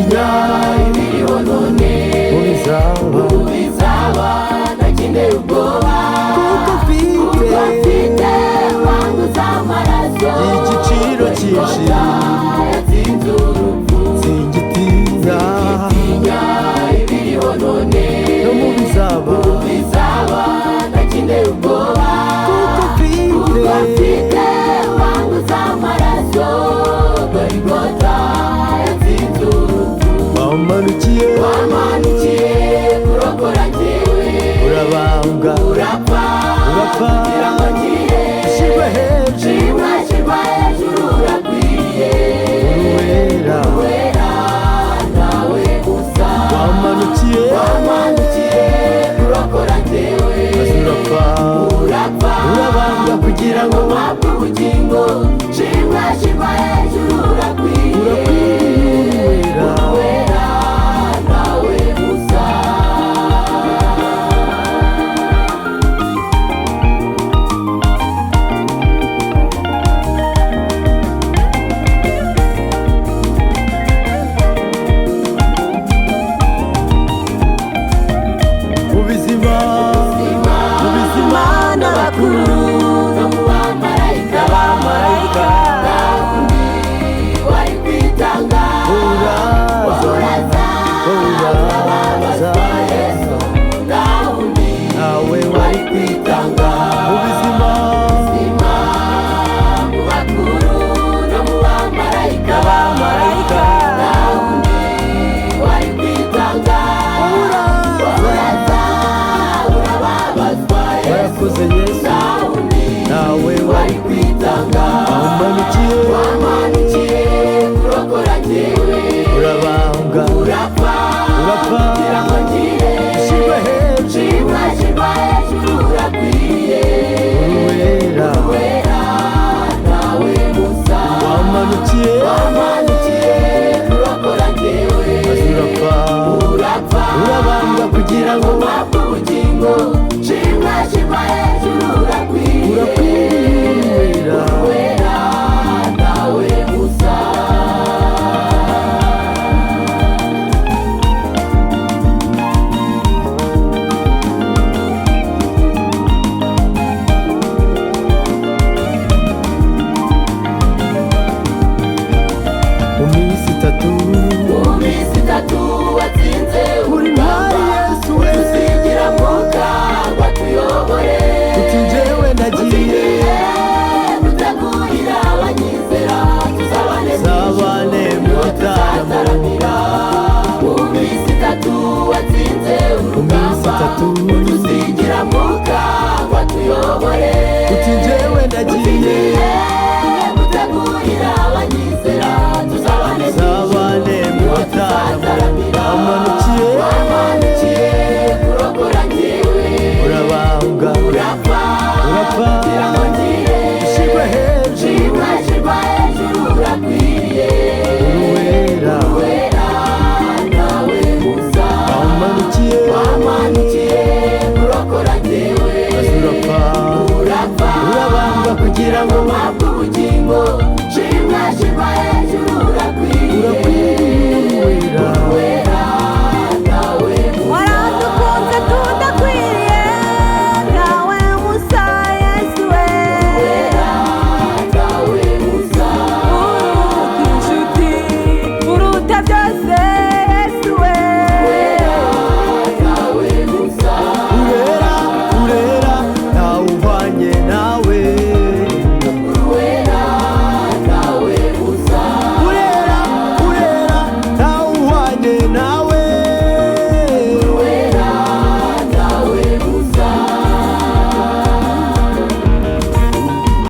witinya ibiriho none ubizaba ntakeneye ubwoba kuko mfite wanguza amaraso igiciro cyinshi yatsinze urupfu singitinya ibiriho none no mu bizaba ntakeneye ubwoba kuko mfite wanguza amaraso Golgotha yatsinze urupfu wamanukiye kurokora njyewe urabambwa urapfa kugira ngo ngire shirwa hejuru urakwiriye uruwera nawe gusa wamanukiye kurokora njyewe urapfa urabambwa kugira ngo mpabwe ubugingo shirwa hejuru urakwiriye uruwera nawe gusa ubuzima n'abakuru no mu bamarayika wundi wari kwitanga uraza Yesu nta wundi nawe wari kwitanga ubuzima mu bakuru no mu bamarayika nta wundi wari kwitanga uraza urababazwa Yesu nawe wari kwitanga wamanukiye kurokora njyewe urabambwa urapfa kugira ngo ngire shirwa hejuru urakwiriye uruwera nawe gusa wamanukiye kurokora njyewe urapfa urabambwa kugira ngo mpabwe ubugingo shirwa hejuru urakwiriye uruwera nawe gusa mu minsi itatu